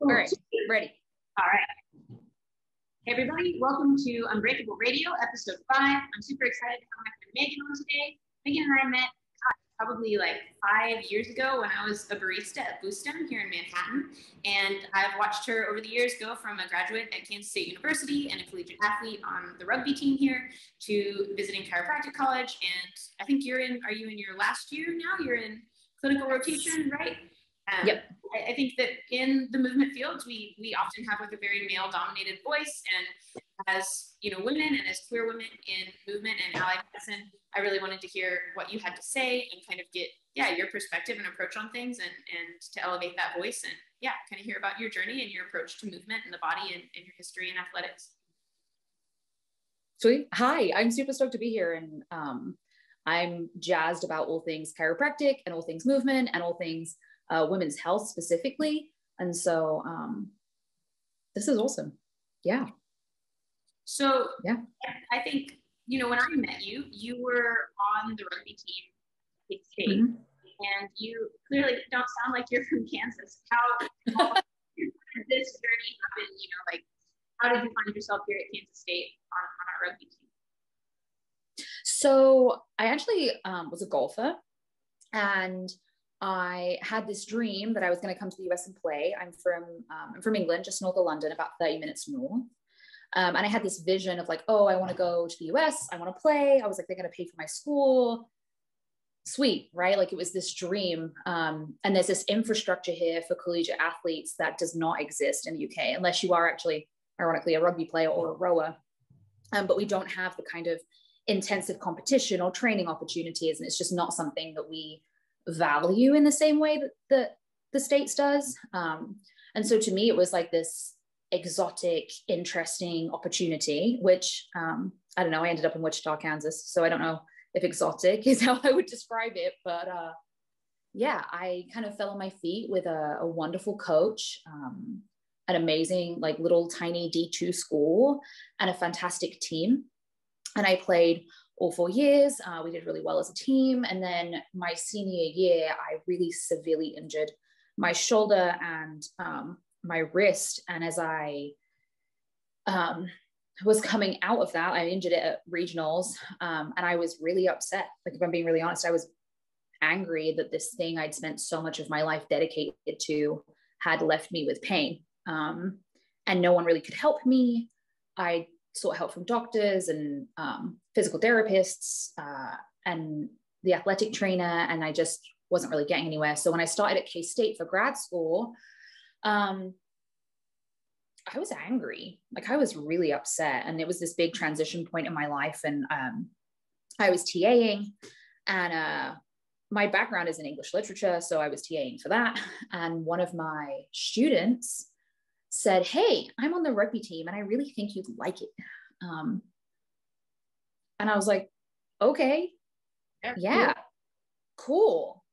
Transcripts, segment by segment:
All right, ready. All right. Hey everybody, welcome to Unbreakable Radio, episode 5. I'm super excited to have my friend Megan on today. Megan and I met probably like 5 years ago when I was a barista at Boostum here in Manhattan. And I've watched her over the years go from a graduate at Kansas State University and a collegiate athlete on the rugby team here to visiting chiropractic college. And I think are you in your last year now? You're in clinical rotation, right? Yep. I think that in the movement fields, we often have like a very male-dominated voice, and as women and as queer women in movement and allied medicine, I really wanted to hear what you had to say and kind of get your perspective and approach on things, and to elevate that voice, and kind of hear about your journey and your approach to movement and the body and your history in athletics. Sweet. Hi, I'm super stoked to be here, and I'm jazzed about all things chiropractic and all things movement and all things women's health specifically. And so this is awesome. Yeah. So I think, when I met you, you were on the rugby team at State, and you clearly don't sound like you're from Kansas. How did this journey happen? How did you find yourself here at Kansas State on our rugby team? So I actually was a golfer, and I had this dream that I was going to come to the US and play. I'm from England, just north of London, about 30 minutes north. And I had this vision of like, oh, I want to go to the US. I want to play. I was like, they're going to pay for my school. Sweet, right? Like it was this dream. And there's this infrastructure here for collegiate athletes that does not exist in the UK, unless you are actually, ironically, a rugby player or a rower. But we don't have the kind of intensive competition or training opportunities. And it's just not something that we value in the same way that the States does. And so to me, it was like this exotic, interesting opportunity, which I don't know, I ended up in Wichita, Kansas. So I don't know if exotic is how I would describe it, but I kind of fell on my feet with a wonderful coach, an amazing, like little tiny D2 school, and a fantastic team. And I played all 4 years. We did really well as a team. And then my senior year, I really severely injured my shoulder and my wrist. And as I was coming out of that, I injured it at regionals. And I was really upset. Like, if I'm being really honest, I was angry that this thing I'd spent so much of my life dedicated to had left me with pain. And no one really could help me. I sought help from doctors and physical therapists and the athletic trainer, and I just wasn't really getting anywhere. So when I started at K-State for grad school, I was angry. Like, I was really upset, and it was this big transition point in my life. And I was TAing, and my background is in English literature, so I was TAing for that. And one of my students said, "Hey, I'm on the rugby team and I really think you'd like it." And I was like, okay, yeah, cool.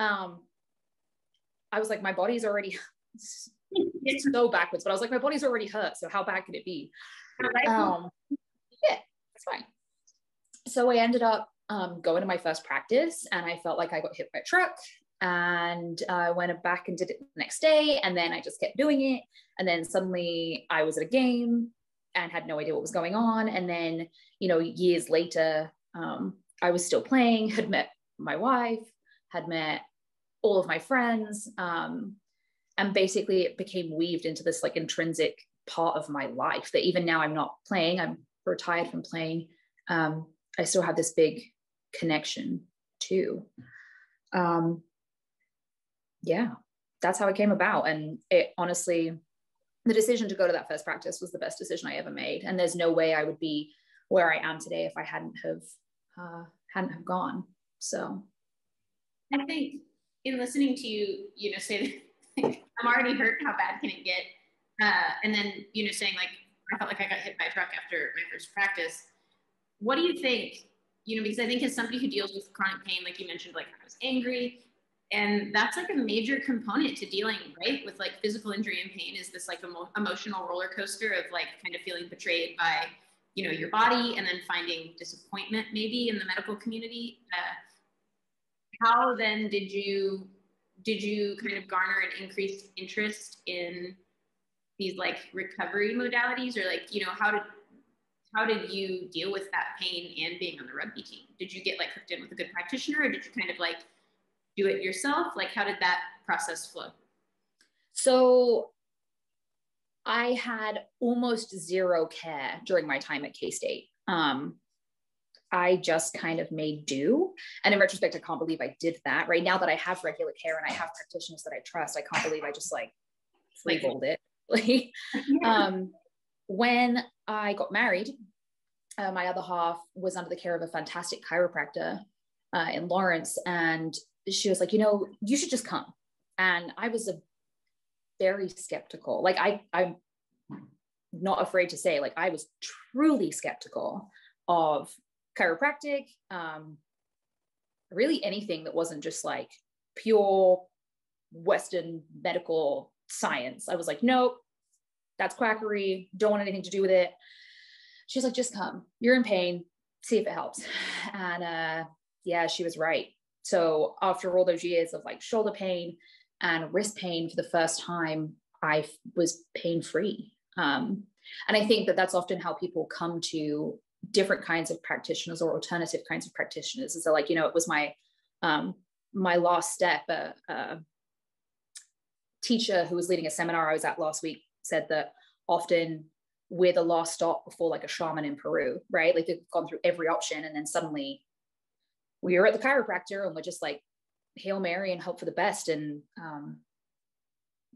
I was like, my body's already, it's so backwards, but I was like, my body's already hurt, so how bad could it be? Yeah, that's fine. So I ended up going to my first practice, and I felt like I got hit by a truck. And I went back and did it the next day. And then I just kept doing it. And then suddenly I was at a game and had no idea what was going on. And then, years later, I was still playing, had met my wife, had met all of my friends. And basically it became weaved into this like intrinsic part of my life that even now I'm not playing. I'm retired from playing. I still have this big connection to. That's how it came about. And it honestly, the decision to go to that first practice was the best decision I ever made. And there's no way I would be where I am today if I hadn't have gone. So I think in listening to you, say that I'm already hurt, how bad can it get? And then, saying like, I felt like I got hit by a truck after my first practice. What do you think, because I think as somebody who deals with chronic pain, like you mentioned, like I was angry, and that's like a major component to dealing, right, with like physical injury and pain, is this like emotional roller coaster of like kind of feeling betrayed by, your body, and then finding disappointment maybe in the medical community. How then did you kind of garner an increased interest in these like recovery modalities, or like, you know, how did you deal with that pain and being on the rugby team? Did you get like hooked in with a good practitioner, or did you kind of like do it yourself? Like, how did that process flow? So I had almost zero care during my time at K-State. I just kind of made do. And in retrospect, I can't believe I did that. Right now that I have regular care and I have practitioners that I trust, I can't believe I just like freeballed it. When I got married, my other half was under the care of a fantastic chiropractor in Lawrence. And she was like, you know, you should just come. And I was very skeptical. Like I'm not afraid to say, like, I was truly skeptical of chiropractic, really anything that wasn't just like pure Western medical science. I was like, nope, that's quackery. Don't want anything to do with it. She's like, just come. You're in pain. See if it helps. And yeah, she was right. So after all those years of like shoulder pain and wrist pain, for the first time, I was pain-free. And I think that that's often how people come to different kinds of practitioners or alternative kinds of practitioners. Is that, like, you know, it was my last step. A teacher who was leading a seminar I was at last week said that often we're the last stop before like a shaman in Peru, right? Like they've gone through every option, and then suddenly we are at the chiropractor and we're just like Hail Mary and hope for the best. And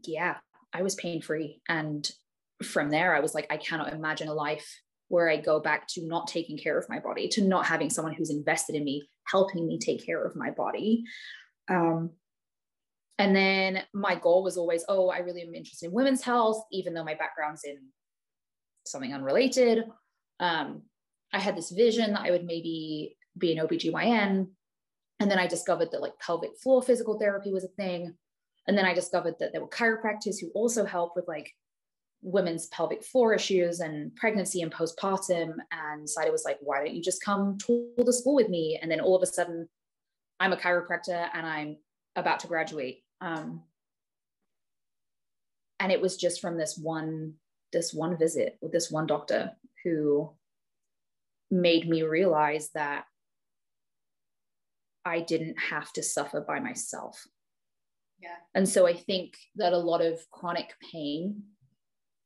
yeah, I was pain-free. And from there, I was like, I cannot imagine a life where I go back to not taking care of my body, to not having someone who's invested in me, helping me take care of my body. And then my goal was always, oh, I really am interested in women's health, even though my background's in something unrelated. I had this vision that I would maybe be an OBGYN. And then I discovered that like pelvic floor physical therapy was a thing. And then I discovered that there were chiropractors who also help with like women's pelvic floor issues and pregnancy and postpartum. And so I was like, why don't you just come tour the school with me? And then all of a sudden I'm a chiropractor and I'm about to graduate. And it was just from this one visit with this one doctor who made me realize that I didn't have to suffer by myself. Yeah. And so I think that a lot of chronic pain,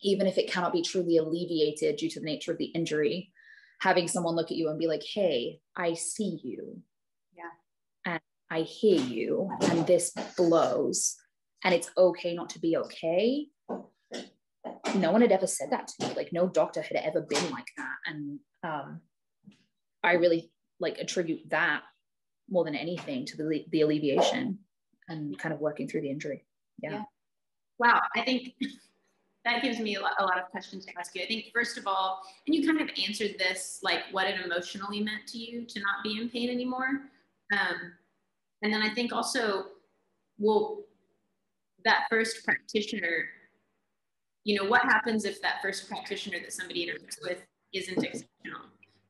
even if it cannot be truly alleviated due to the nature of the injury, having someone look at you and be like, hey, I see you. Yeah. And I hear you, and this blows, and it's okay not to be okay. No one had ever said that to me. Like no doctor had ever been like that. And I really like attribute that more than anything to the alleviation and kind of working through the injury. Yeah. Wow. I think that gives me a lot of questions to ask you. I think first of all, and you kind of answered this, like what it emotionally meant to you to not be in pain anymore. And then I think also, well, that first practitioner, you know, what happens if that first practitioner that somebody interacts with isn't exceptional,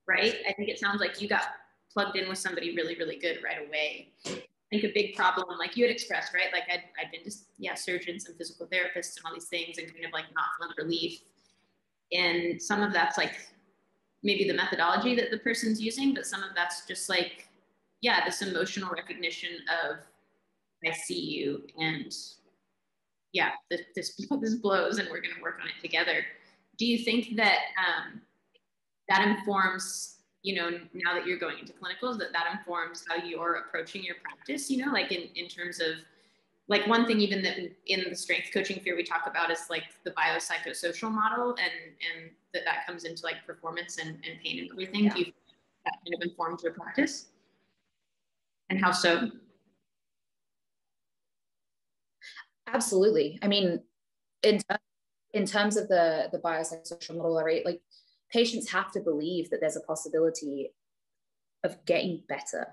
right? I think it sounds like you got plugged in with somebody really, really good right away. I think a big problem, like you had expressed, right? Like I'd been to surgeons and physical therapists and all these things and kind of like not feeling relief. And some of that's like maybe the methodology that the person's using, but some of that's just like, yeah, this emotional recognition of I see you, and yeah, this blows and we're going to work on it together. Do you think that that informs, you know, now that you're going into clinicals, that informs how you're approaching your practice, you know, like in terms of like one thing, even that in the strength coaching theory we talk about is like the biopsychosocial model, and that comes into like performance and pain and everything. Yeah. Do you think that kind of informs your practice? And how so? Absolutely. I mean, in terms of the biopsychosocial model, right? Like patients have to believe that there's a possibility of getting better.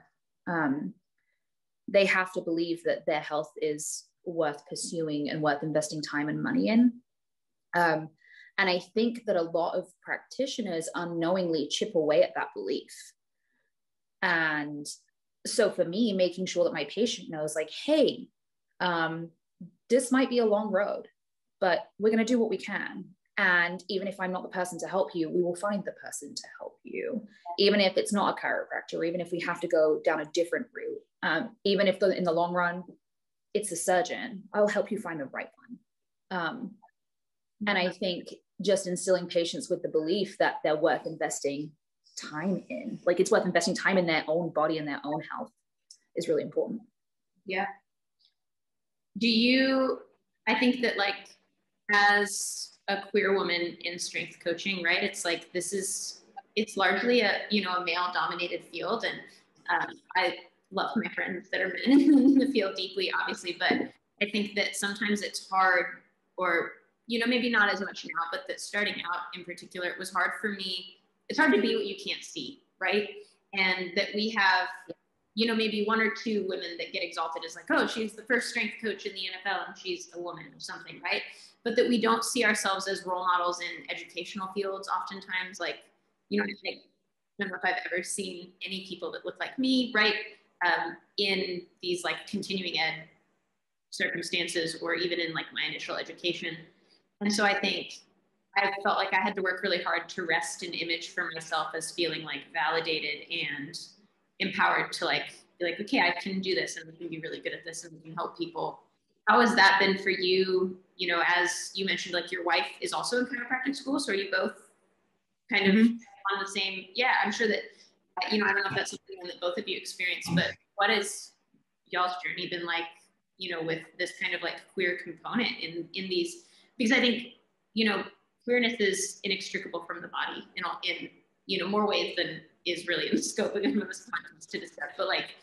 They have to believe that their health is worth pursuing and worth investing time and money in. And I think that a lot of practitioners unknowingly chip away at that belief. And so for me, making sure that my patient knows like, hey, this might be a long road. but we're going to do what we can. And even if I'm not the person to help you, we will find the person to help you, even if it's not a chiropractor, even if we have to go down a different route, even if in the long run, it's a surgeon, I'll help you find the right one. And I think just instilling patients with the belief that they're worth investing time in, like it's worth investing time in their own body and their own health is really important. Yeah. I think that like as a queer woman in strength coaching, right? It's like, it's largely a male dominated field. And I love my friends that are men in the field deeply, obviously, but I think that sometimes it's hard, or, maybe not as much now, but that starting out in particular, it was hard for me. It's hard to be what you can't see, right? And that we have, maybe one or two women that get exalted as like, oh, she's the first strength coach in the NFL and she's a woman or something, right? But that we don't see ourselves as role models in educational fields. Oftentimes, like, I don't know if I've ever seen any people that look like me, right? In these like continuing ed circumstances, or even in like my initial education. And so I think I felt like I had to work really hard to wrest an image for myself as feeling like validated and empowered to like be like, okay, I can do this and we can be really good at this and we can help people. How has that been for you? As you mentioned, like your wife is also in chiropractic school. So are you both kind of on the same? Yeah, I'm sure that, I don't know if that's something that both of you experienced, but what has y'all's journey been like, with this kind of like queer component in these, because I think, queerness is inextricable from the body in more ways than is really in the scope of this conference to discuss, but like,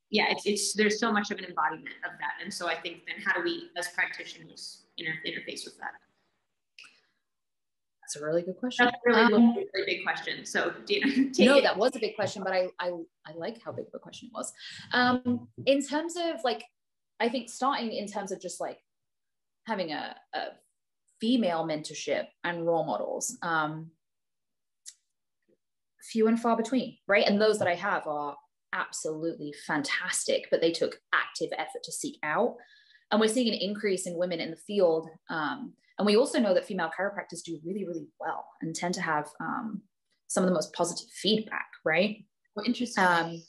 yeah, it's there's so much of an embodiment of that. And so I think then how do we as practitioners interface with that? That's a really good question. That's a really big question. So Dana, that was a big question, but I like how big of a question it was. In terms of like, I think starting in terms of just like having a female mentorship and role models, few and far between, right? And those that I have are absolutely fantastic, but they took active effort to seek out. And we're seeing an increase in women in the field. And we also know that female chiropractors do really, really well and tend to have some of the most positive feedback, right? Well, interesting.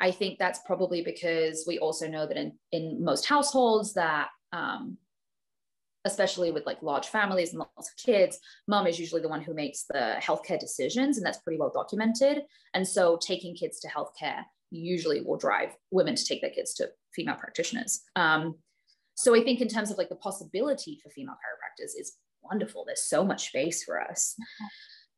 I think that's probably because we also know that in most households that, especially with like large families and lots of kids, mom is usually the one who makes the healthcare decisions, and that's pretty well documented. And so taking kids to healthcare usually will drive women to take their kids to female practitioners. So I think in terms of like the possibility for female chiropractors is wonderful. There's so much space for us.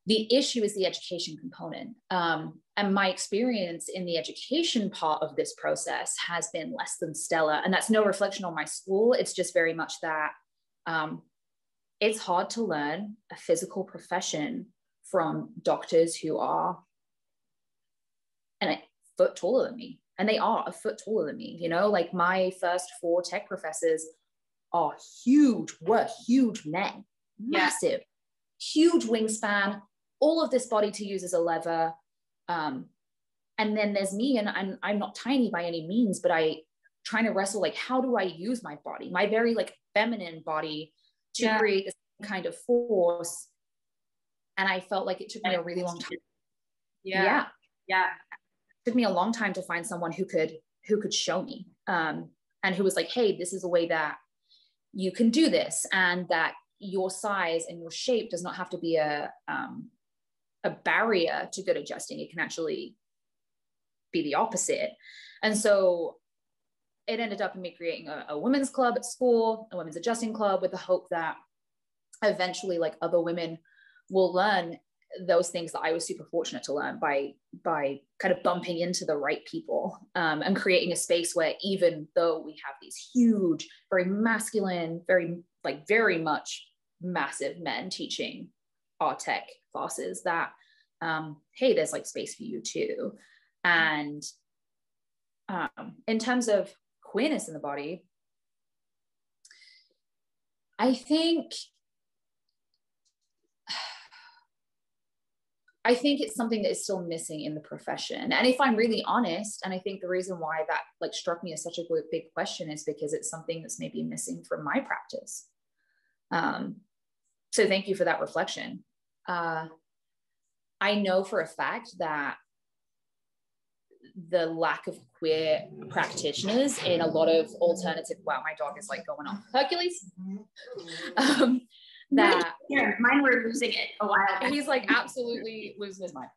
The issue is the education component. And my experience in the education part of this process has been less than stellar. And that's no reflection on my school. It's just very much that it's hard to learn a physical profession from doctors who are a foot taller than me. And they are a foot taller than me, like my first 4 tech professors are huge, were huge men, massive, huge wingspan, all of this body to use as a lever. And then there's me, and I'm not tiny by any means, but trying to wrestle, like, how do I use my body, my very like feminine body to create this kind of force? And I felt like it took me a really long time. Yeah. It took me a long time to find someone who could show me, and who was like, hey, this is a way that you can do this, and that your size and your shape does not have to be a barrier to good adjusting. It can actually be the opposite. And so it ended up in me creating a women's club at school, a women's adjusting club, with the hope that eventually like other women will learn those things that I was super fortunate to learn by kind of bumping into the right people, and creating a space where even though we have these huge, very masculine, very much massive men teaching our tech classes, that, hey, there's like space for you too. And in terms of queerness in the body, I think it's something that is still missing in the profession. And if I'm really honest, and I think the reason why that like struck me as such a big question is because it's something that's maybe missing from my practice. So thank you for that reflection. I know for a fact that the lack of queer practitioners in a lot of alternative, wow, my dog is like going off. Hercules. That yeah, mine were losing it a while back. He's like absolutely losing his mind.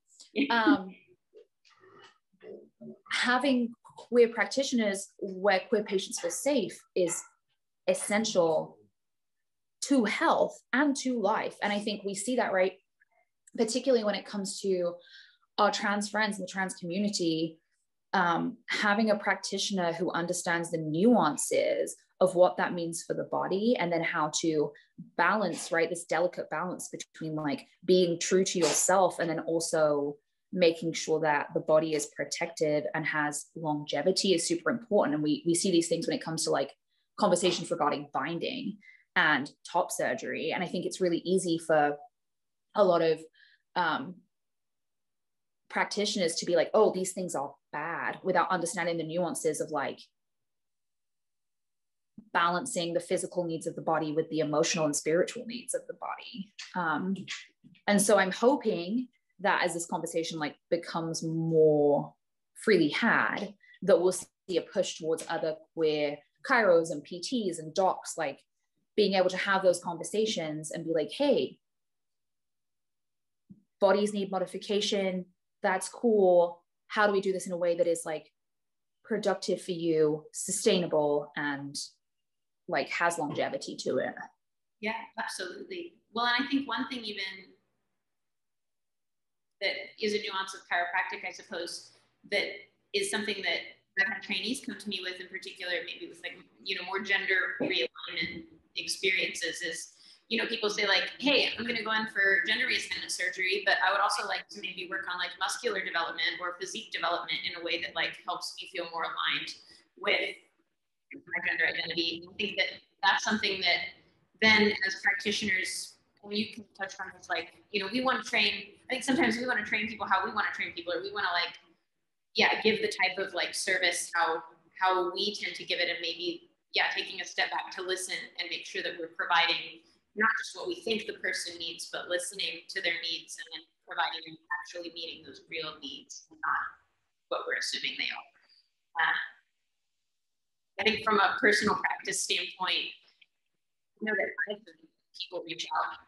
Having queer practitioners where queer patients feel safe is essential to health and to life. And I think we see that, right? Particularly when it comes to our trans friends in the trans community, having a practitioner who understands the nuances of what that means for the body, and then how to balance, right, this delicate balance between like being true to yourself and then also making sure that the body is protected and has longevity is super important. And we see these things when it comes to like conversations regarding binding and top surgery. And I think it's really easy for a lot of practitioners to be like, oh, these things are bad, without understanding the nuances of like balancing the physical needs of the body with the emotional and spiritual needs of the body. And so I'm hoping that as this conversation like becomes more freely had, that we'll see a push towards other queer chiros and PTs and docs, like being able to have those conversations and be like, hey, bodies need modification. That's cool. How do we do this in a way that is like productive for you, sustainable, and like has longevity to it? Yeah, absolutely. Well, and I think one thing even that is a nuance of chiropractic, I suppose, that is something that I've had trainees come to me with in particular, maybe with like, you know, more gender realignment experiences, is, you know, people say like, hey, I'm going to go in for gender reassignment surgery, but I would also like to maybe work on like muscular development or physique development in a way that like helps me feel more aligned with my gender identity. I think that that's something that then as practitioners, when you can touch on this, like, you know, we want to train, I think sometimes we want to train people how we want to train people, or we want to like, yeah, give the type of like service how we tend to give it, and maybe, yeah, taking a step back to listen and make sure that we're providing not just what we think the person needs, but listening to their needs and then providing and actually meeting those real needs, and not what we're assuming they are. I think from a personal practice standpoint, I know that I've had people reach out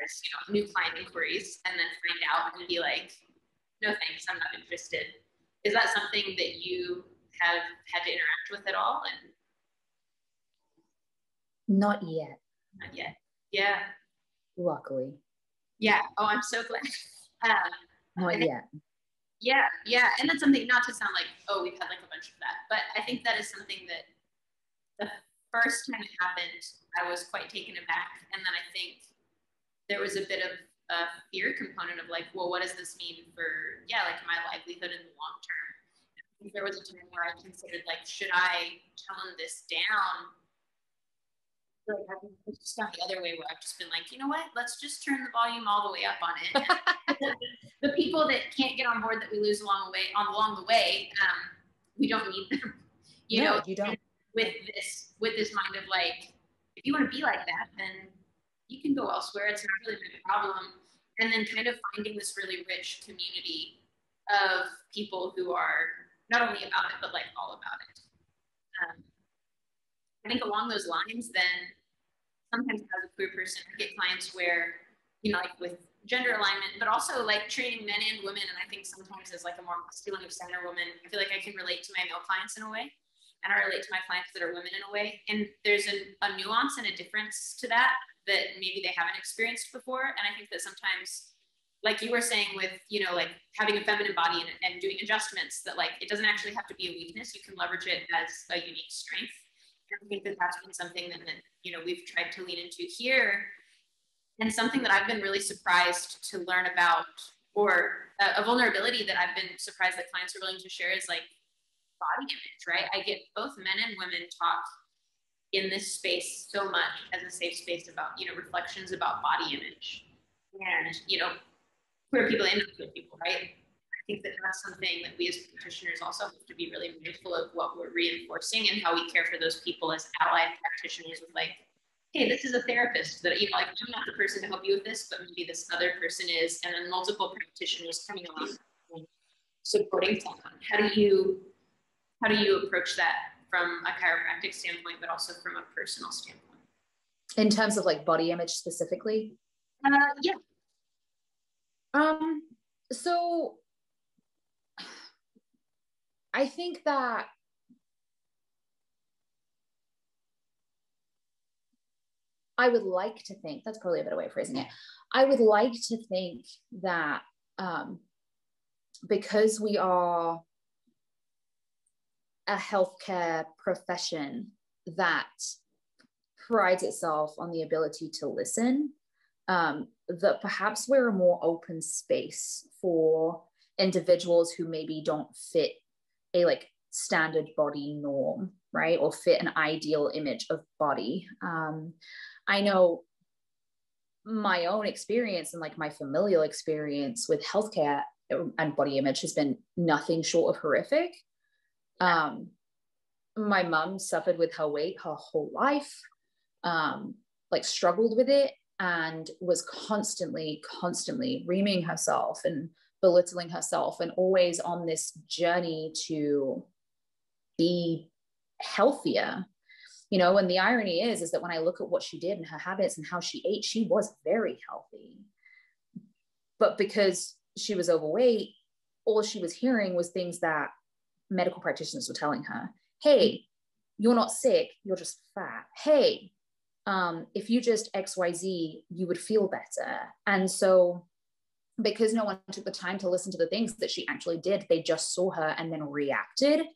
as, you know, new client inquiries and then find out and be like, no thanks, I'm not interested. Is that something that you have had to interact with at all? And not yet. Not yet. Yeah. Luckily. Yeah. Oh, I'm so glad. Not yet. Yeah. Yeah. And that's something, not to sound like, oh, we've had like a bunch of that, but I think that is something that the first time it happened, I was quite taken aback. And then I think there was a bit of a fear component of like, well, what does this mean for, yeah, like my livelihood in the long term? I think there was a time where I considered like, should I tone this down? Like, I've just gone the other way, where I've just been like, you know what, let's just turn the volume all the way up on it. The people that can't get on board that we lose along the way, we don't need them. You know, you don't. With this mind of like, if you want to be like that, then you can go elsewhere. It's not really my problem. And then kind of finding this really rich community of people who are not only about it, but like all about it. I think along those lines, then sometimes as a queer person, I get clients where, you know, like with gender alignment, but also like training men and women. And I think sometimes as like a more masculine of center woman, I feel like I can relate to my male clients in a way, and I relate to my clients that are women in a way. And there's a nuance and a difference to that maybe they haven't experienced before. And I think that sometimes, like you were saying with, you know, like having a feminine body and doing adjustments, that like, it doesn't actually have to be a weakness. You can leverage it as a unique strength. And I think that that's been something that, you know, we've tried to lean into here. And something that I've been really surprised to learn about, or a vulnerability that I've been surprised that clients are willing to share, is like body image, right? I get both men and women talk in this space so much as a safe space about, you know, reflections about body image, and, you know, queer people and queer people, right? I think that that's something that we as practitioners also have to be really mindful of, what we're reinforcing and how we care for those people as allied practitioners with like hey, this is a therapist that, like, I'm not the person to help you with this, but maybe this other person is, and then multiple practitioners coming along and supporting someone. How do you approach that from a chiropractic standpoint, but also from a personal standpoint? In terms of like body image specifically? Yeah. So I think that I would like to think, that's probably a better way of phrasing it. I would like to think that because we are a healthcare profession that prides itself on the ability to listen, that perhaps we're a more open space for individuals who maybe don't fit a like standard body norm, right? Or fit an ideal image of body. I know my own experience and like my familial experience with healthcare and body image has been nothing short of horrific. My mom suffered with her weight her whole life, like struggled with it, and was constantly reaming herself and belittling herself, and always on this journey to be healthier. And the irony is that when I look at what she did and her habits and how she ate, she was very healthy. But because she was overweight, all she was hearing was things that medical practitioners were telling her. Hey, you're not sick, you're just fat. Hey, if you just XYZ, you would feel better. And so because no one took the time to listen to the things that she actually did, they just saw her and then reacted.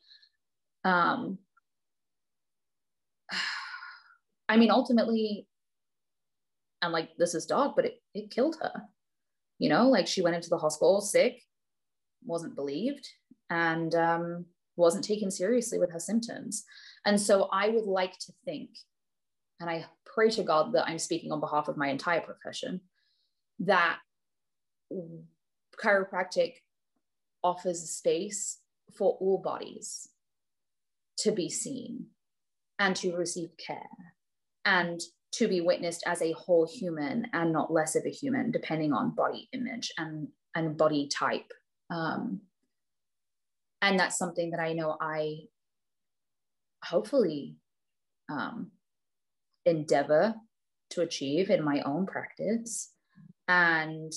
I mean, ultimately, I'm like, this is dark, but it killed her. Like she went into the hospital sick, wasn't believed, and wasn't taken seriously with her symptoms. And so I would like to think, and I pray to God that I'm speaking on behalf of my entire profession, that chiropractic offers a space for all bodies to be seen and to receive care and to be witnessed as a whole human and not less of a human, depending on body image and body type. And that's something that I know I hopefully endeavor to achieve in my own practice. And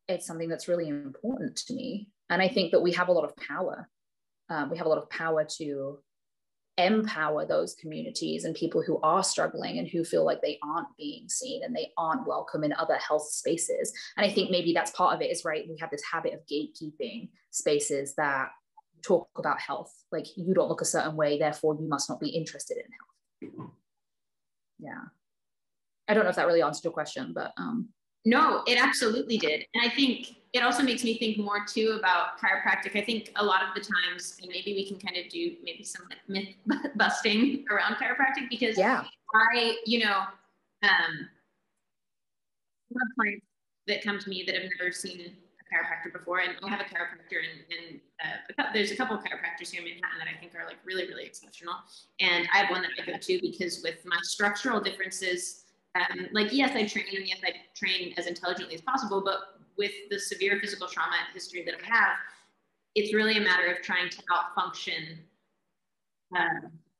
it's something that's really important to me. And I think that we have a lot of power. We have a lot of power to empower those communities and people who are struggling and who feel like they aren't being seen and they aren't welcome in other health spaces. And I think maybe that's part of it is, right, we have this habit of gatekeeping spaces that talk about health. Like, you don't look a certain way, therefore you must not be interested in health. Yeah. I don't know if that really answered your question, but no, it absolutely did. And I think it also makes me think more too about chiropractic. I think a lot of the times, and maybe we can kind of do maybe some myth busting around chiropractic, because yeah, I, have clients that come to me that have never seen a chiropractor before, and I have a chiropractor, and there's a couple of chiropractors here in Manhattan that I think are like really, really exceptional. And I have one that I go to because with my structural differences, like, yes, I train, and yes, I train as intelligently as possible, but with the severe physical trauma history that I have, it's really a matter of trying to outfunction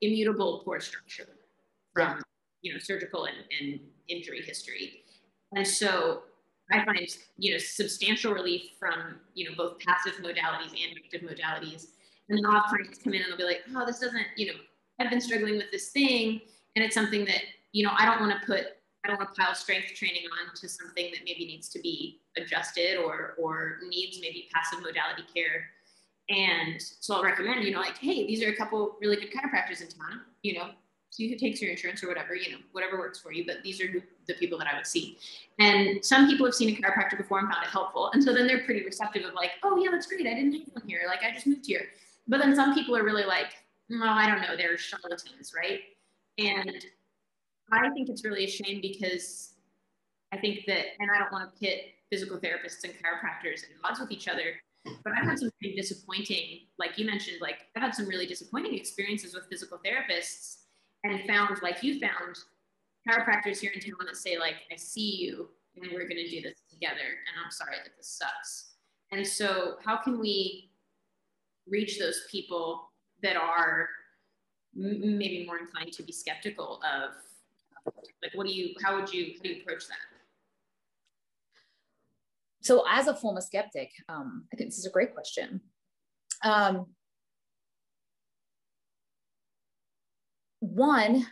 immutable poor structure from, surgical and injury history. And so I find, substantial relief from, both passive modalities and active modalities. And then I'll have clients come in and they'll be like, oh, this doesn't, I've been struggling with this thing. And it's something that, I don't want to pile strength training on to something that maybe needs to be adjusted or needs maybe passive modality care. And so I'll recommend, like, hey, these are a couple really good chiropractors in town, see who takes your insurance or whatever, whatever works for you. But these are the people that I would see. And some people have seen a chiropractor before and found it helpful. And so then they're pretty receptive of like, oh yeah, that's great. I didn't have one here. Like, I just moved here. But then some people are really like, no, I don't know. They're charlatans, right? And I think it's really a shame, because I think that, and I don't want to pit physical therapists and chiropractors at odds with each other, but I've had some pretty disappointing, like you mentioned, like I've had some really disappointing experiences with physical therapists, and found, like you found, chiropractors here in town that say like, I see you and we're going to do this together. And I'm sorry that this sucks. And so how can we reach those people that are maybe more inclined to be skeptical of, like, how do you approach that? So as a former skeptic, I think this is a great question. One,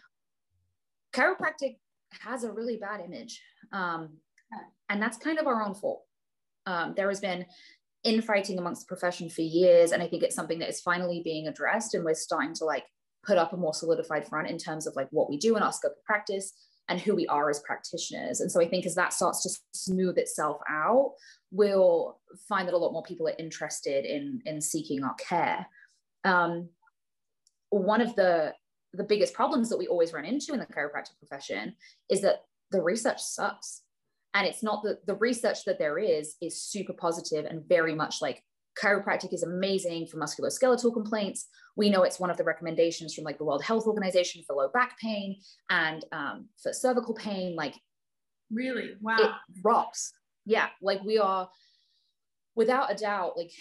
chiropractic has a really bad image. And that's kind of our own fault. There has been infighting amongst the profession for years. And I think it's something that is finally being addressed. And we're starting to like put up a more solidified front in terms of like what we do in our scope of practice and who we are as practitioners. And so I think as that starts to smooth itself out, we'll find that a lot more people are interested in seeking our care. One of the biggest problems that we always run into in the chiropractic profession is that the research sucks. And it's not that the research that there is super positive and very much like chiropractic is amazing for musculoskeletal complaints. We know it's one of the recommendations from like the World Health Organization for low back pain and for cervical pain. Like, really? Wow. It rocks. Yeah. Like we are without a doubt, like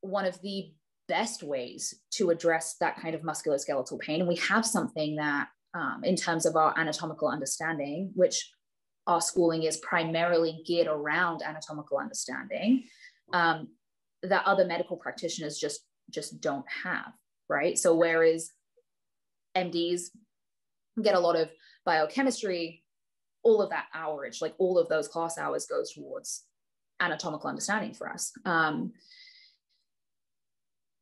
one of the best ways to address that kind of musculoskeletal pain. And we have something that in terms of our anatomical understanding, which our schooling is primarily geared around anatomical understanding, that other medical practitioners just don't have, right? So whereas MDs get a lot of biochemistry, all of that hourage, like all of those class hours goes towards anatomical understanding for us.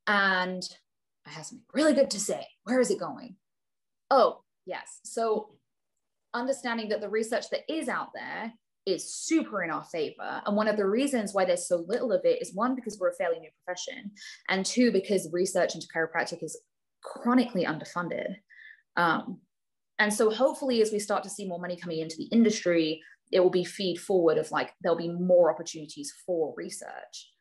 And I have something really good to say. Where is it going? Oh, yes. So understanding that the research that is out there is super in our favor. And one of the reasons why there's so little of it is one, because we're a fairly new profession, and two, because research into chiropractic is chronically underfunded. And so hopefully as we start to see more money coming into the industry, it will be feed forward of like, there'll be more opportunities for research.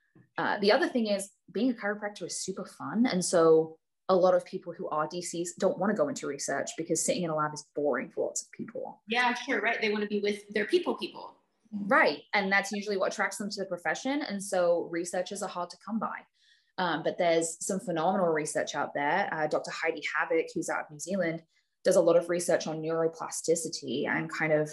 The other thing is being a chiropractor is super fun. And so a lot of people who are DCs don't want to go into research because sitting in a lab is boring for lots of people. Yeah, sure. Right. They want to be with their people. Right. And that's usually what attracts them to the profession. And so researchers are hard to come by. But there's some phenomenal research out there. Dr. Heidi Havoc, who's out of New Zealand, does a lot of research on neuroplasticity and kind of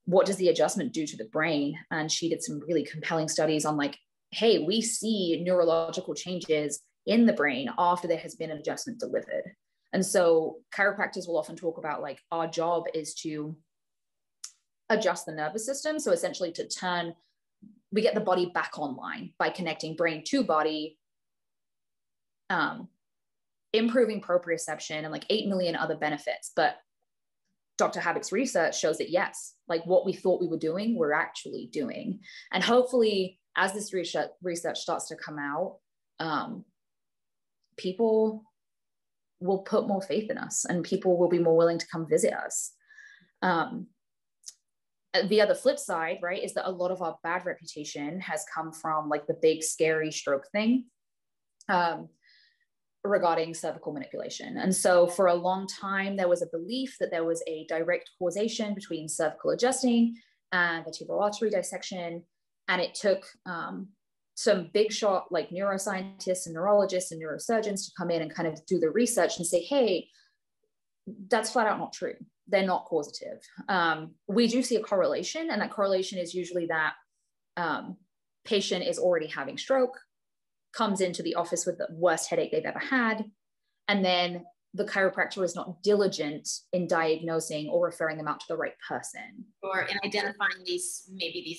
what does the adjustment do to the brain. And she did some really compelling studies on like, hey, we see neurological changes in the brain after there has been an adjustment delivered. And so chiropractors will often talk about like our job is to adjust the nervous system. So essentially we get the body back online by connecting brain to body, improving proprioception and like 8 million other benefits. But Dr. Havoc's research shows that yes, like what we thought we were doing, we're actually doing. And hopefully as this research starts to come out, people will put more faith in us and people will be more willing to come visit us. The other flip side, right, is that a lot of our bad reputation has come from like the big scary stroke thing regarding cervical manipulation. And so for a long time, there was a belief that there was a direct causation between cervical adjusting and vertebral artery dissection. And it took some big shot like neuroscientists and neurologists and neurosurgeons to come in and kind of do the research and say, hey, that's flat out not true. They're not causative. We do see a correlation, and that correlation is usually that patient is already having stroke, comes into the office with the worst headache they've ever had, and then the chiropractor is not diligent in diagnosing or referring them out to the right person. Or in identifying these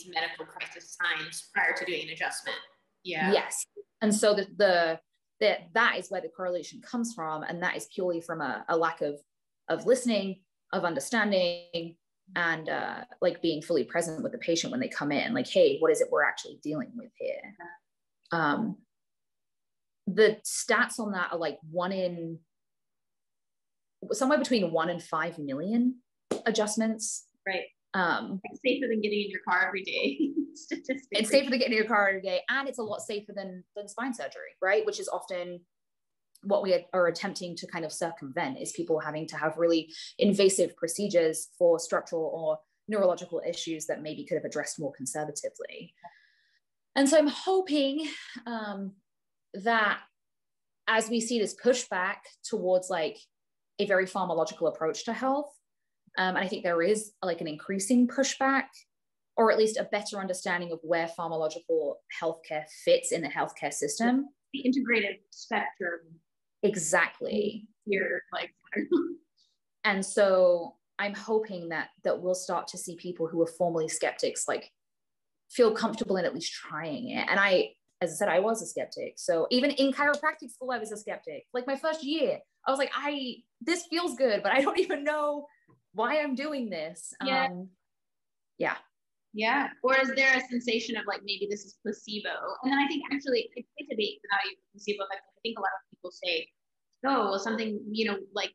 medical crisis signs prior to doing an adjustment. Yeah. Yes. And so that is where the correlation comes from. And that is purely from a lack of listening, of understanding, and like being fully present with the patient when they come in. Like, hey, what is it we're actually dealing with here? The stats on that are like somewhere between 1 and 5 million adjustments. Right. It's safer than getting in your car every day. It's safer than getting in your car every day, and it's a lot safer than spine surgery, right? Which is often what we are attempting to kind of circumvent is people having to have really invasive procedures for structural or neurological issues that maybe could have addressed more conservatively. And so I'm hoping that as we see this pushback towards like a very pharmacological approach to health, and I think there is like an increasing pushback, or at least a better understanding of where pharmacological healthcare fits in the healthcare system. The integrated spectrum. Exactly. Here, like. And so I'm hoping that we'll start to see people who are formerly skeptics like feel comfortable in at least trying it. And I, as I said, I was a skeptic. So even in chiropractic school, I was a skeptic. Like my first year, I was like, this feels good, but I don't even know why I'm doing this. Yeah. Yeah. Or is there a sensation of like, maybe this is placebo? And then I think actually I debate the value of placebo. I think a lot of people say, oh, well, something, like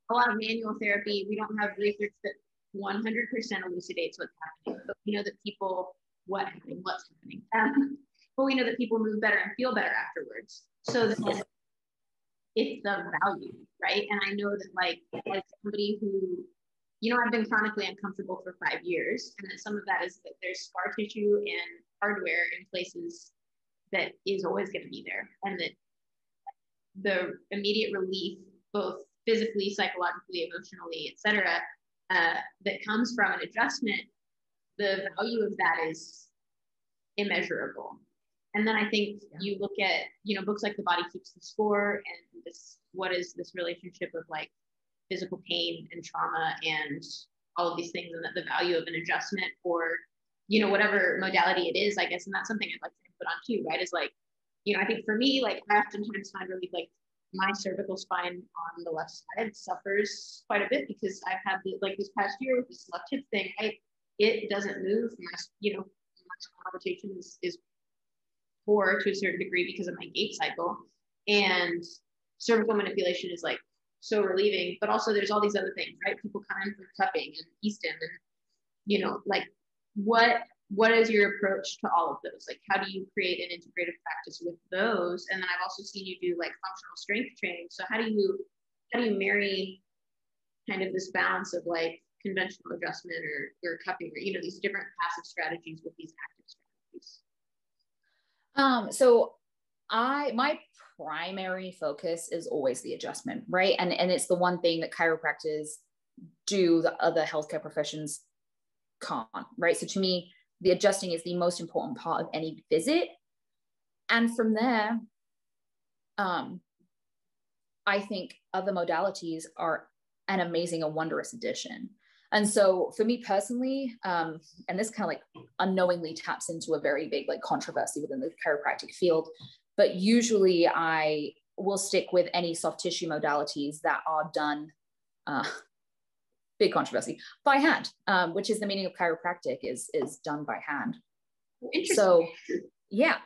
a lot of manual therapy, we don't have research that 100% elucidates what's happening, but we know that people, what's happening. But we know that people move better and feel better afterwards. So then it's the value, right? And I know that like as somebody who, I've been chronically uncomfortable for 5 years. And then some of that is that there's scar tissue and hardware in places that is always going to be there. And that the immediate relief, both physically, psychologically, emotionally, etc., that comes from an adjustment, the value of that is immeasurable. And then I think you look at, books like The Body Keeps the Score, and what is this relationship of like physical pain and trauma and all of these things, and that the value of an adjustment for, whatever modality it is, I guess. And that's something I'd like to put on too, right? Is like, I think for me, like I oftentimes find relief, like my cervical spine on the left side suffers quite a bit because I've had this past year with this left hip thing, it doesn't move. My rotation is poor to a certain degree because of my gait cycle, and cervical manipulation is like so relieving. But also there's all these other things, right? People come in for cupping and e-stim, and like what is your approach to all of those? Like, how do you create an integrative practice with those? And then I've also seen you do like functional strength training. So how do you marry kind of this balance of like conventional adjustment or cupping, or these different passive strategies with these active strategies? So my primary focus is always the adjustment, right? And it's the one thing that chiropractors do the other healthcare professions can't, right? So to me, the adjusting is the most important part of any visit. And from there, I think other modalities are an amazing and wondrous addition. And so for me personally, and this kind of like unknowingly taps into a very big like controversy within the chiropractic field, but usually I will stick with any soft tissue modalities that are done, big controversy, by hand, which is the meaning of chiropractic is done by hand. So yeah.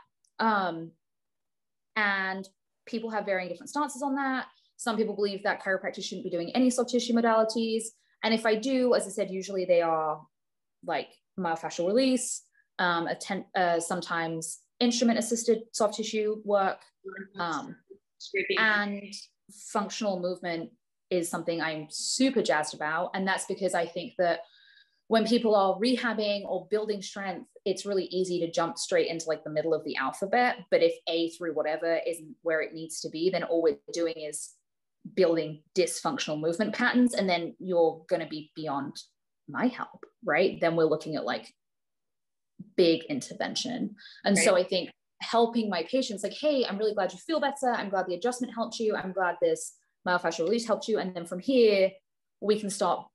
And people have varying different stances on that. Some people believe that chiropractors shouldn't be doing any soft tissue modalities. And if I do, as I said, usually they are like myofascial release, sometimes instrument assisted soft tissue work, and functional movement is something I'm super jazzed about. And that's because I think that when people are rehabbing or building strength, it's really easy to jump straight into like the middle of the alphabet. But if A through whatever isn't where it needs to be, then all we're doing is building dysfunctional movement patterns. And then you're going to be beyond my help, right? Then we're looking at like big intervention. And right. So I think helping my patients like, hey, I'm really glad you feel better. I'm glad the adjustment helped you. I'm glad this myofascial release helped you. And then from here, we can start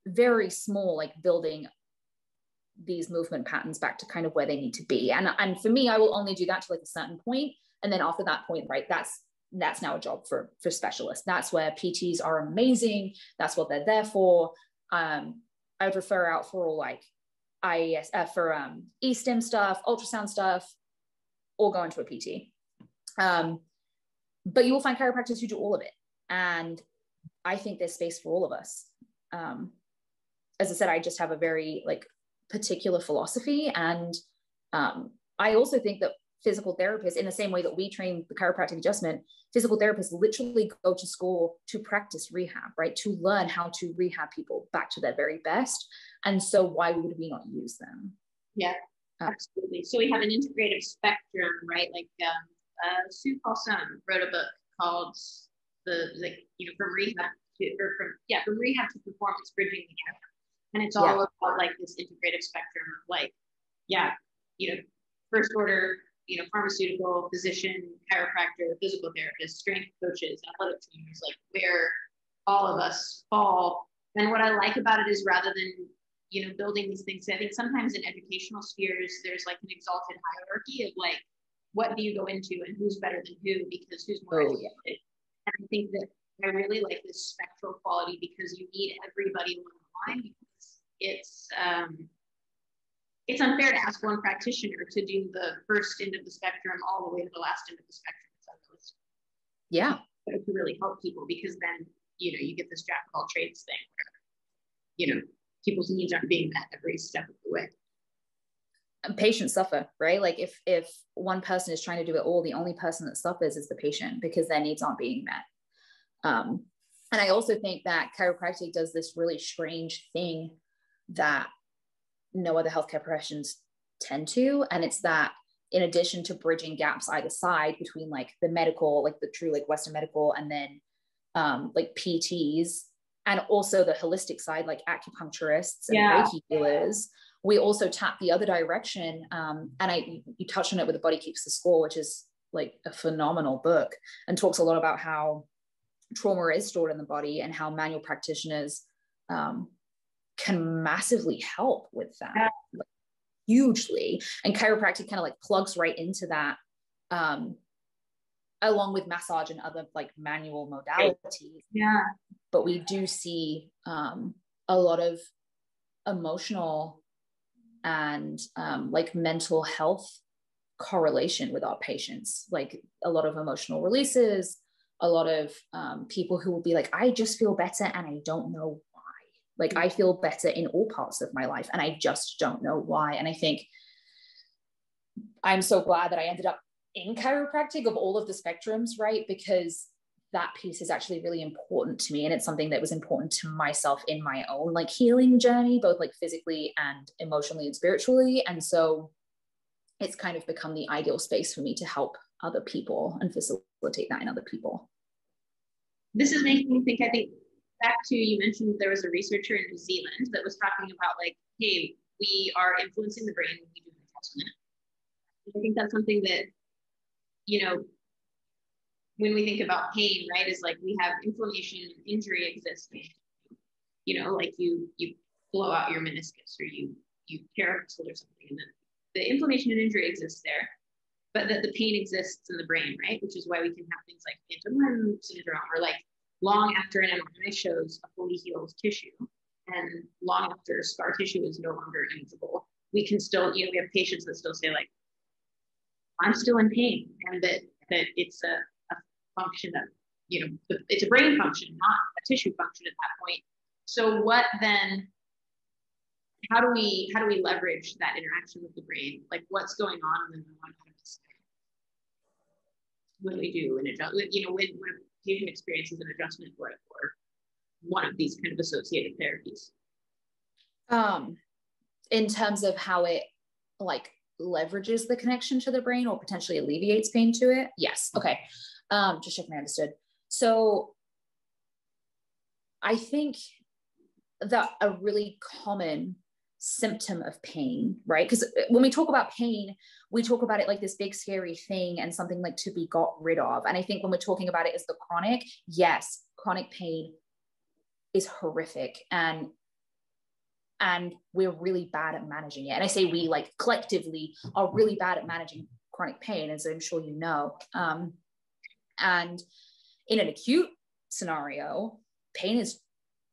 very small, like building these movement patterns back to kind of where they need to be. And for me, I will only do that to like a certain point. And then after that point, right, that's now a job for specialists. That's where PTs are amazing. That's what they're there for. I would refer out for all like IES, for e-stim stuff, ultrasound stuff, or go into a PT. But you will find chiropractors who do all of it. And I think there's space for all of us. As I said, I just have a very like particular philosophy. And I also think that physical therapists, in the same way that we train the chiropractic adjustment, physical therapists literally go to school to practice rehab, right? To learn how to rehab people back to their very best. And so why would we not use them? Yeah, absolutely. So we have an integrative spectrum, right? Like Sue Paulson wrote a book called from rehab from rehab to performance, bridging the gap. And it's all about like this integrative spectrum of like, first order, pharmaceutical, physician, chiropractor, physical therapist, strength coaches, athletic trainers, like where all of us fall. And what I like about it is, rather than, building these things, I think sometimes in educational spheres, there's like an exalted hierarchy of like, what do you go into and who's better than who, because who's more educated. And I think that I really like this spectral quality, because you need everybody along the line, because it's unfair to ask one practitioner to do the first end of the spectrum all the way to the last end of the spectrum. Yeah. But to really help people, because then, you get this jack of all trades thing where, people's needs aren't being met every step of the way. And patients suffer, right? Like if one person is trying to do it all, the only person that suffers is the patient, because their needs aren't being met. And I also think that chiropractic does this really strange thing that no other healthcare professions tend to. And it's that, in addition to bridging gaps either side between like the medical, like the true like Western medical, and then like PTs, and also the holistic side, like acupuncturists and Reiki healers, we also tap the other direction. And you touched on it with The Body Keeps the Score, which is like a phenomenal book, and talks a lot about how trauma is stored in the body and how manual practitioners can massively help with that, like, hugely. And chiropractic kind of like plugs right into that, along with massage and other like manual modalities. Yeah. But we do see a lot of emotional and like mental health correlation with our patients, like a lot of emotional releases, a lot of people who will be like, I just feel better and I don't know why. Like I feel better in all parts of my life and I just don't know why. And I think I'm so glad that I ended up in chiropractic of all of the spectrums, right? Because that piece is actually really important to me. And it's something that was important to myself in my own like healing journey, both like physically and emotionally and spiritually. And so it's kind of become the ideal space for me to help other people and facilitate that in other people. This is making me think, I think back to, you mentioned there was a researcher in New Zealand that was talking about like, hey, we are influencing the brain when we do an adjustment. I think that's something that, when we think about pain, right, is like we have inflammation and injury existing. Like you blow out your meniscus or you tear a muscle or something, and then the inflammation and injury exists there, but that the pain exists in the brain, right? Which is why we can have things like phantom limb syndrome, or like long after an MRI shows a fully healed tissue and long after scar tissue is no longer imageable, we can still, we have patients that still say like, I'm still in pain, and that it's a function of, it's a brain function, not a tissue function at that point. So what then, how do we leverage that interaction with the brain? Like what's going on in the neuron when we do an adjustment, when a patient experiences an adjustment or one of these kind of associated therapies? In terms of how it like leverages the connection to the brain or potentially alleviates pain to it? Yes. Okay. Just checking I understood. So I think that a really common symptom of pain, right? Because when we talk about pain, we talk about it like this big scary thing and something like to be got rid of. And I think when we're talking about it as the chronic, yes, chronic pain is horrific, and we're really bad at managing it. And I say we, like collectively are really bad at managing chronic pain, as I'm sure you know. And in an acute scenario, pain is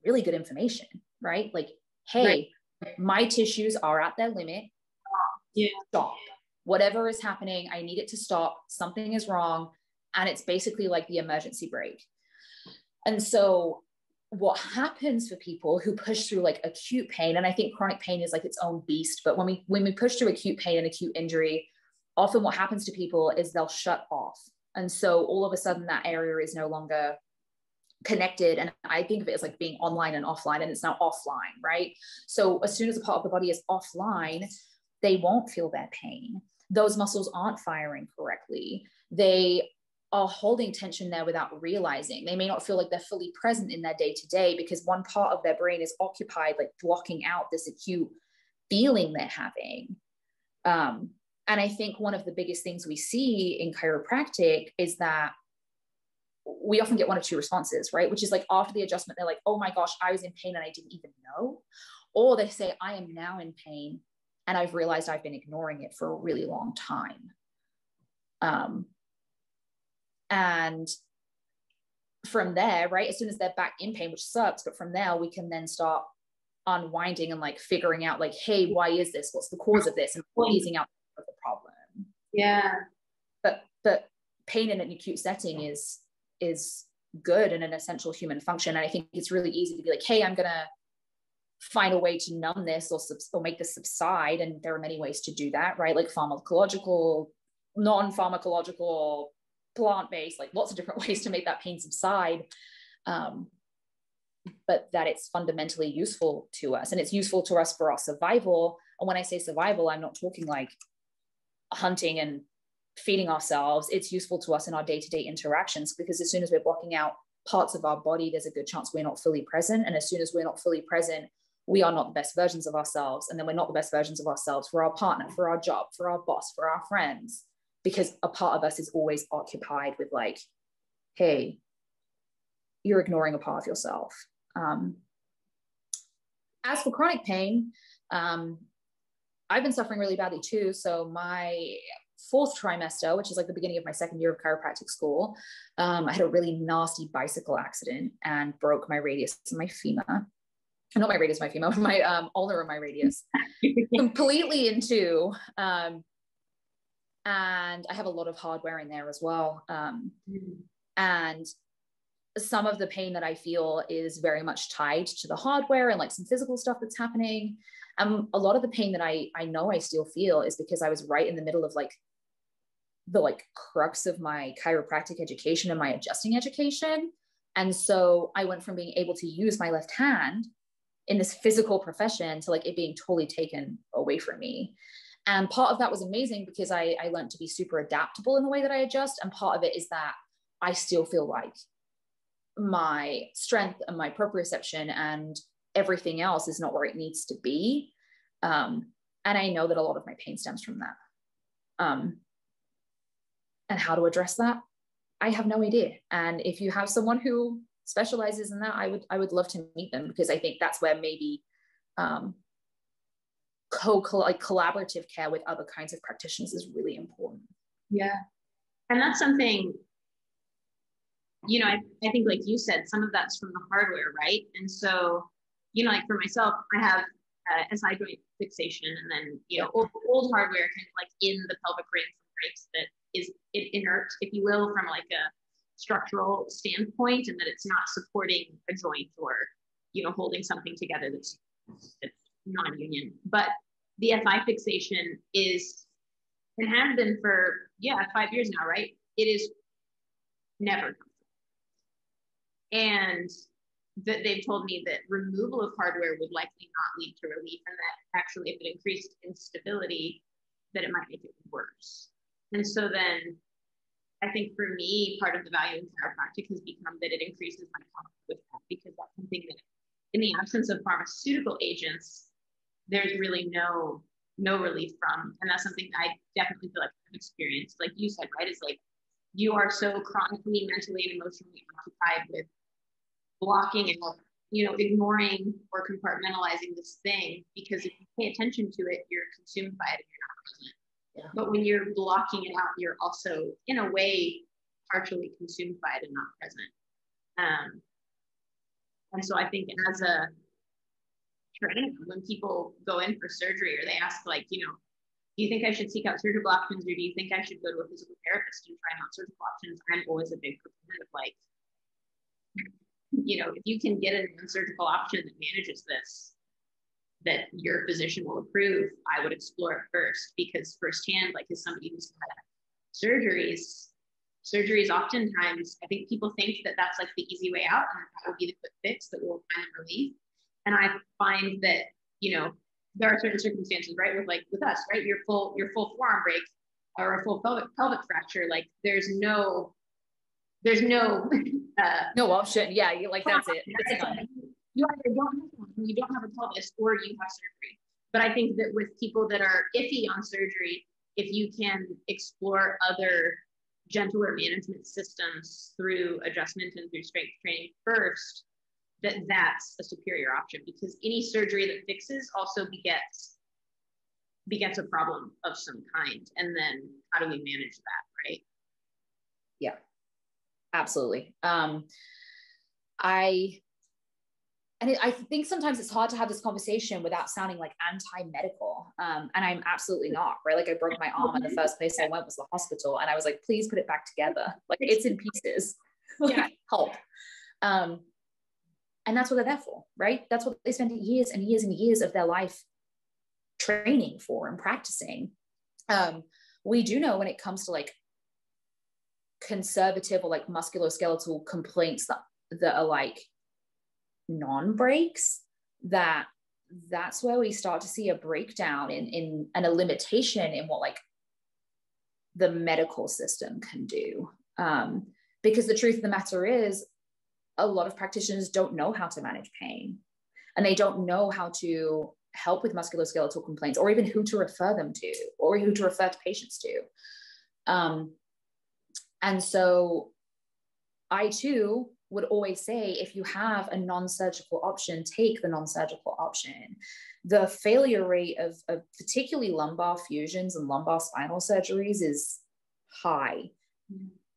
really good information, right? Like, hey, my tissues are at their limit. Stop. Whatever is happening, I need it to stop. Something is wrong. And it's basically like the emergency brake. And so what happens for people who push through like acute pain, and I think chronic pain is like its own beast, but when we push through acute pain and acute injury, often what happens to people is they'll shut off. And so all of a sudden that area is no longer connected. And I think of it as like being online and offline, and it's now offline, right? So as soon as a part of the body is offline, they won't feel their pain. Those muscles aren't firing correctly. They are holding tension there without realizing. They may not feel like they're fully present in their day-to-day because one part of their brain is occupied, like blocking out this acute feeling they're having. And I think one of the biggest things we see in chiropractic is that we often get one of two responses, right? Which is like after the adjustment, they're like, oh my gosh, I was in pain and I didn't even know. Or they say, I am now in pain and I've realized I've been ignoring it for a really long time. And from there, right, as soon as they're back in pain, which sucks, but from there we can then start unwinding and like figuring out like, hey, why is this? What's the cause of this? And easing out the problem. Yeah. But pain in an acute setting is good and an essential human function. And I think it's really easy to be like, hey, I'm going to find a way to numb this or make this subside. And there are many ways to do that, right? Like pharmacological, non-pharmacological, plant-based, like lots of different ways to make that pain subside. But that it's fundamentally useful to us, and it's useful to us for our survival. And when I say survival, I'm not talking like hunting and feeding ourselves. It's useful to us in our day-to-day interactions, because as soon as we're blocking out parts of our body, there's a good chance we're not fully present. And as soon as we're not fully present, we are not the best versions of ourselves. And then we're not the best versions of ourselves for our partner, for our job, for our boss, for our friends, because a part of us is always occupied with like, hey, you're ignoring a part of yourself. As for chronic pain, I've been suffering really badly too. So my fourth trimester, which is like the beginning of my second year of chiropractic school, I had a really nasty bicycle accident and broke my radius of my femur. Not my radius, my femur, my ulnar of my radius completely in two. And I have a lot of hardware in there as well. And some of the pain that I feel is very much tied to the hardware and like some physical stuff that's happening. A lot of the pain that I know I still feel is because I was right in the middle of like the like crux of my chiropractic education and my adjusting education. And so I went from being able to use my left hand in this physical profession to like it being totally taken away from me. And part of that was amazing because I learned to be super adaptable in the way that I adjust. And part of it is that I still feel like my strength and my proprioception and everything else is not where it needs to be. And I know that a lot of my pain stems from that. And how to address that, I have no idea. And if you have someone who specializes in that, I would love to meet them, because I think that's where maybe collaborative care with other kinds of practitioners is really important. Yeah. And that's something, you know, I think like you said, some of that's from the hardware, right? And so, you know, like for myself, I have SI joint fixation, and then, you know, old hardware kind of like in the pelvic ring from breaks that is inert, if you will, from like a structural standpoint, and that it's not supporting a joint or, you know, holding something together that's non-union. But the SI fixation is, and has been for, 5 years now, right? It is never. And that they've told me that removal of hardware would likely not lead to relief, and that actually if it increased instability, that it might make it worse. And so then I think for me, part of the value in chiropractic has become that it increases my comfort with that, because that's something that in the absence of pharmaceutical agents, there's really no relief from. And that's something that I definitely feel like I've experienced. Like you said, right? It's like you are so chronically, mentally, and emotionally occupied with blocking and, you know, ignoring or compartmentalizing this thing, because if you pay attention to it, you're consumed by it and you're not present. Yeah. But when you're blocking it out, you're also in a way partially consumed by it and not present. And so I think as a trainer, when people go in for surgery or they ask, like, you know, do you think I should seek out surgical options, or do you think I should go to a physical therapist and try out surgical options? I'm always a big proponent of like, you know, if you can get a non-surgical option that manages this, that your physician will approve, I would explore it first, because firsthand, like as somebody who's had surgeries oftentimes, I think people think that that's like the easy way out and that will be the quick fix that will find relief. And I find that, you know, there are certain circumstances, right? With us, right? Your full forearm break or a full pelvic fracture, like there's no no option. Yeah, you like that's it. It's done. You either don't have a pelvis or you have surgery. But I think that with people that are iffy on surgery, if you can explore other gentler management systems through adjustment and through strength training first, that's a superior option, because any surgery that fixes also begets a problem of some kind. And then how do we manage that, right? Yeah, absolutely. I think sometimes it's hard to have this conversation without sounding like anti-medical. And I'm absolutely not, right? Like I broke my arm and the first place I went was the hospital. And I was like, please put it back together. Like it's in pieces. Like, help. And that's what they're there for, right? That's what they spend years and years and years of their life training for and practicing. We do know when it comes to like conservative or like musculoskeletal complaints that are like non-breaks, that's where we start to see a breakdown in and a limitation in what like the medical system can do. Because the truth of the matter is a lot of practitioners don't know how to manage pain, and they don't know how to help with musculoskeletal complaints, or even who to refer them to, or who to refer to patients to. And so I too would always say, if you have a non-surgical option, take the non-surgical option. The failure rate of particularly lumbar fusions and lumbar spinal surgeries is high,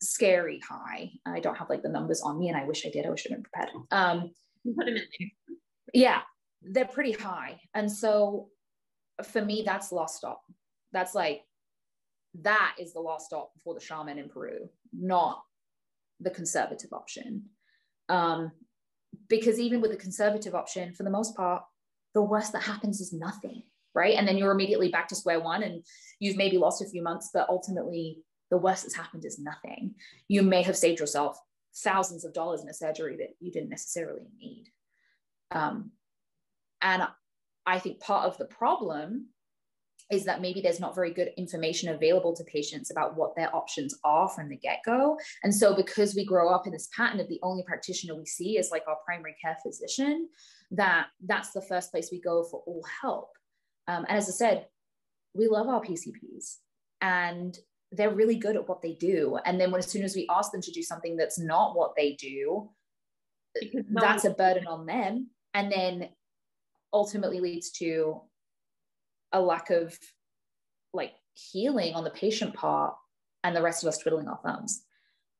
scary high. I don't have like the numbers on me, and I wish I did. I wish I'd been prepared. Put them in there. Yeah, they're pretty high. And so for me, that's lost stop. That's like, that is the last stop for the shaman in Peru, not the conservative option. Because even with the conservative option, for the most part, the worst that happens is nothing, right? And then you're immediately back to square one, and you've maybe lost a few months, but ultimately the worst that's happened is nothing. You may have saved yourself thousands of dollars in a surgery that you didn't necessarily need. And I think part of the problem is that maybe there's not very good information available to patients about what their options are from the get-go. And so because we grow up in this pattern of the only practitioner we see is like our primary care physician, that's the first place we go for all help. And as I said, we love our PCPs and they're really good at what they do. And then as soon as we ask them to do something that's not what they do, that's a burden on them. And then ultimately leads to a lack of like healing on the patient part, and the rest of us twiddling our thumbs.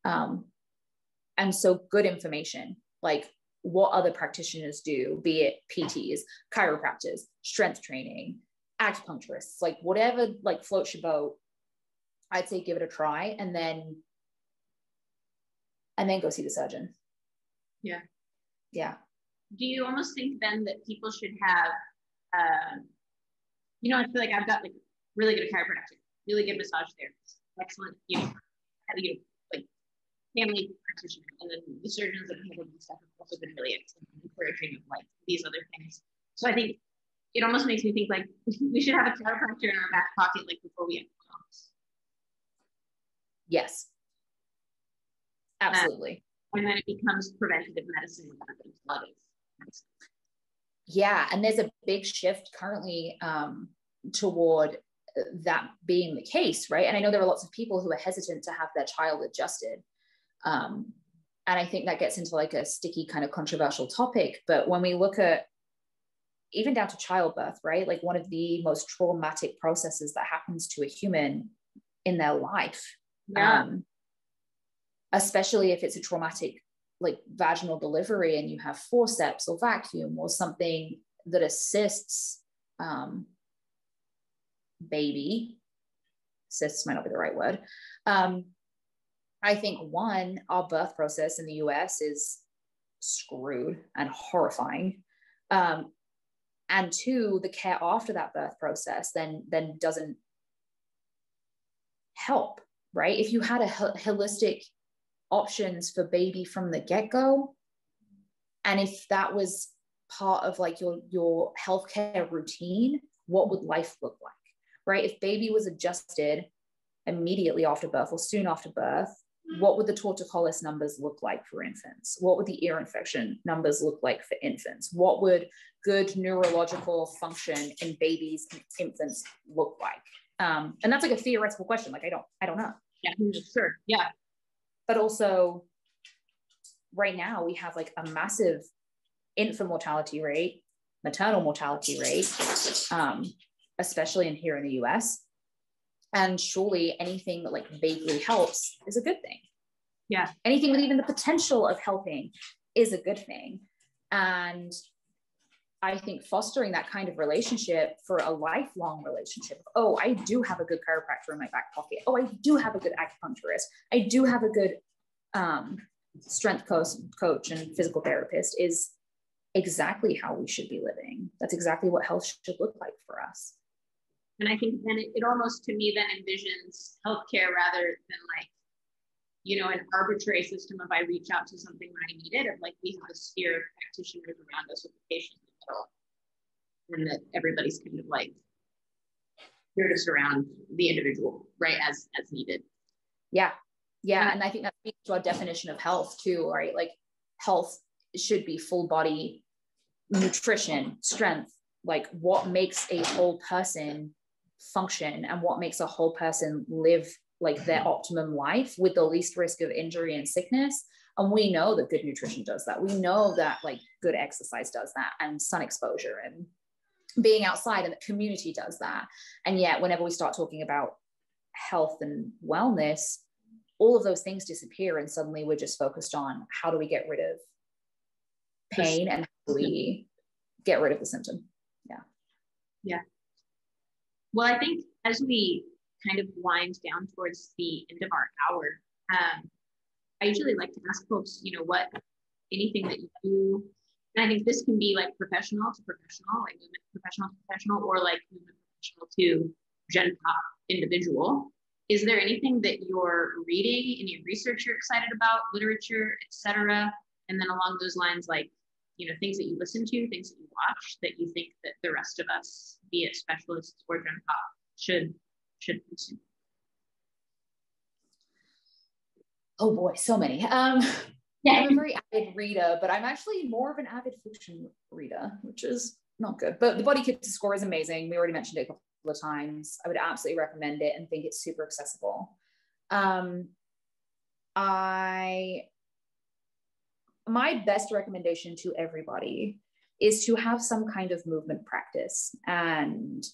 And so good information, like what other practitioners do, be it PTs, chiropractors, strength training, acupuncturists, like whatever like floats your boat, I'd say give it a try, and then go see the surgeon. Yeah. Do you almost think then that people should have I feel like I've got like really good chiropractic, really good massage therapist, excellent, like family practitioner, and then the surgeons that handle this stuff have also been really excellent, encouraging of like these other things. So I think it almost makes me think like we should have a chiropractor in our back pocket, like before we have problems. Yes, absolutely. And then it becomes preventative medicine rather than palliative medicine. Yeah, and there's a big shift currently toward that being the case, right? And I know there are lots of people who are hesitant to have their child adjusted. And I think that gets into like a sticky kind of controversial topic. But when we look at even down to childbirth, right? Like one of the most traumatic processes that happens to a human in their life, especially if it's a traumatic like vaginal delivery and you have forceps or vacuum or something that assists baby, assists might not be the right word. I think one, our birth process in the US is screwed and horrifying. And two, the care after that birth process then doesn't help, right? If you had a holistic options for baby from the get-go, and if that was part of like your healthcare routine, what would life look like, right? If baby was adjusted immediately after birth or soon after birth, what would the torticollis numbers look like for infants? What would the ear infection numbers look like for infants? What would good neurological function in babies and infants look like? And that's like a theoretical question. Like, I don't know. Yeah, sure. Yeah. But also right now we have like a massive infant mortality rate, maternal mortality rate, especially here in the US. And surely anything that like vaguely helps is a good thing. Yeah. Anything with even the potential of helping is a good thing. And I think fostering that kind of relationship for a lifelong relationship. Oh, I do have a good chiropractor in my back pocket. Oh, I do have a good acupuncturist. I do have a good strength coach and physical therapist is exactly how we should be living. That's exactly what health should look like for us. And I think then it almost, to me, then envisions healthcare rather than like, you know, an arbitrary system of I reach out to something when I need it, of like we have a sphere of practitioners around us with the patient in the middle, and that everybody's kind of like here to surround the individual, right, as needed. Yeah. And I think that speaks to our definition of health too, right? Like health should be full body nutrition, strength, like what makes a whole person function and what makes a whole person live like their optimum life with the least risk of injury and sickness. And we know that good nutrition does that. We know that like good exercise does that, and sun exposure and being outside, and the community does that. And yet whenever we start talking about health and wellness, all of those things disappear, and suddenly we're just focused on how do we get rid of pain and how do we get rid of the symptom. Yeah. Well, I think as we kind of wind down towards the end of our hour, I usually like to ask folks, you know, what anything that you do, and I think this can be like professional to professional, like movement professional to professional, or like movement professional to gen pop individual. Is there anything that you're reading, any research you're excited about, literature, etc.? And then along those lines, like, you know, things that you listen to, things that you watch that you think that the rest of us, be it specialists or gen pop, should consume? Oh boy, so many. I'm a very avid reader, but I'm actually more of an avid fiction reader, which is not good. But the Body Keeper score is amazing. We already mentioned it a couple of times. I would absolutely recommend it and think it's super accessible. My best recommendation to everybody is to have some kind of movement practice. And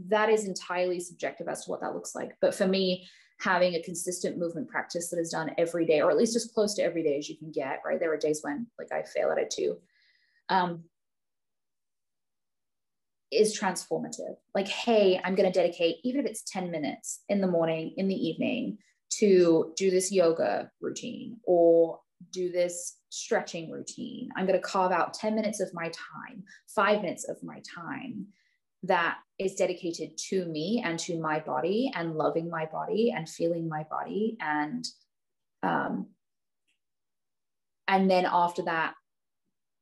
that is entirely subjective as to what that looks like. But for me, having a consistent movement practice that is done every day, or at least as close to every day as you can get, right? There are days when like I fail at it too, is transformative. Like, hey, I'm going to dedicate, even if it's 10 minutes in the morning, in the evening, to do this yoga routine or do this stretching routine. I'm going to carve out 10 minutes of my time, 5 minutes of my time that is dedicated to me and to my body and loving my body and feeling my body. And then after that,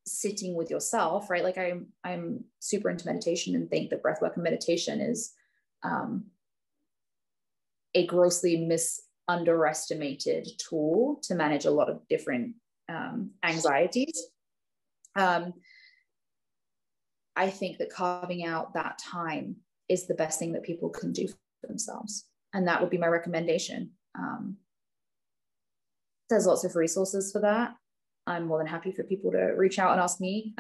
sitting with yourself, right? Like I'm super into meditation and think that breathwork and meditation is a grossly underestimated tool to manage a lot of different anxieties. I think that carving out that time is the best thing that people can do for themselves. And that would be my recommendation. There's lots of resources for that. I'm more than happy for people to reach out and ask me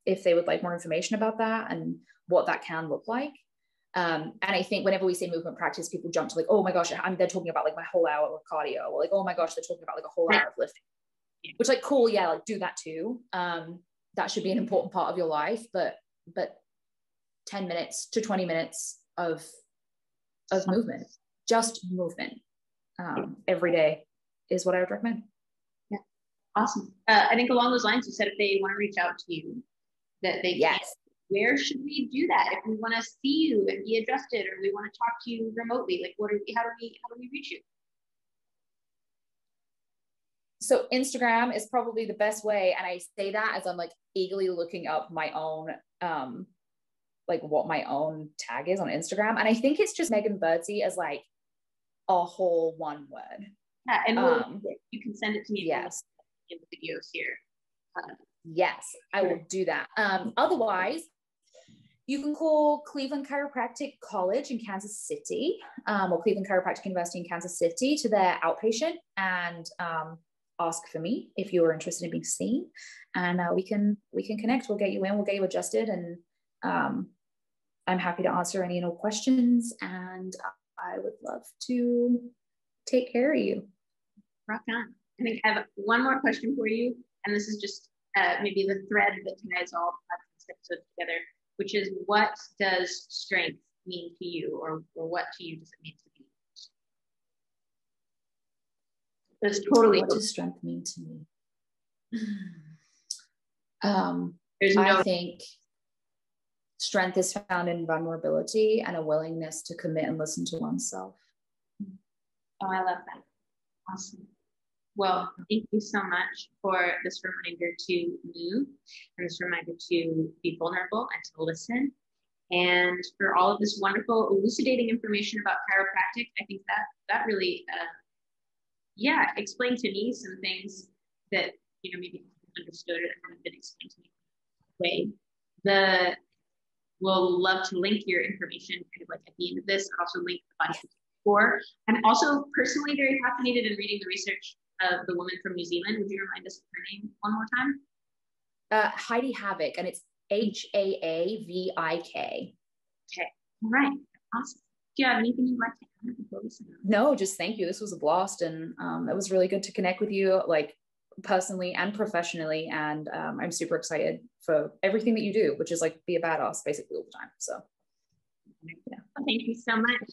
if they would like more information about that and what that can look like. And I think whenever we say movement practice, people jump to like, oh my gosh, they're talking about like my whole hour of cardio, or like, oh my gosh, they're talking about like a whole hour of lifting, which like, cool. Yeah. Like do that too. That should be an important part of your life, but 10 minutes to 20 minutes of movement, just movement, every day is what I would recommend. Yeah. Awesome. I think along those lines, you said if they want to reach out to you, that they yes. can. Where should we do that? If we want to see you and be adjusted, or we want to talk to you remotely, like how do we reach you? So Instagram is probably the best way. And I say that as I'm like eagerly looking up my own, like what my own tag is on Instagram. And I think it's just Megan Birdsey as like a whole one word. Yeah, and you can send it to me. Yes. In the videos here. Yes, I will do that. Otherwise, you can call Cleveland Chiropractic College in Kansas City, or Cleveland Chiropractic University in Kansas City, to their outpatient, and ask for me if you are interested in being seen, and we can connect. We'll get you in. We'll get you adjusted, and I'm happy to answer any questions. And I would love to take care of you. Rock on. I think I have one more question for you, and this is just maybe the thread that ties all the episodes together, which is, what does strength mean to you, or what to you does it mean to be? That's totally. What does strength mean to me? I think strength is found in vulnerability and a willingness to commit and listen to oneself. Oh, I love that. Awesome. Well, thank you so much for this reminder to move, and this reminder to be vulnerable and to listen, and for all of this wonderful elucidating information about chiropractic. I think that really, explained to me some things that, maybe I understood or haven't been explained to me. We'll love to link your information kind of like at the end of this. I'll also link the body score. I'm also personally very fascinated in reading the research of the woman from New Zealand. Would you remind us of her name one more time? Heidi Havik, and it's Haavik. Okay. All right. Awesome. Do you have anything you'd like to add before we sign off? No, just thank you. This was a blast, and it was really good to connect with you, like personally and professionally. And I'm super excited for everything that you do, which is like be a badass basically all the time. So yeah. Well, thank you so much.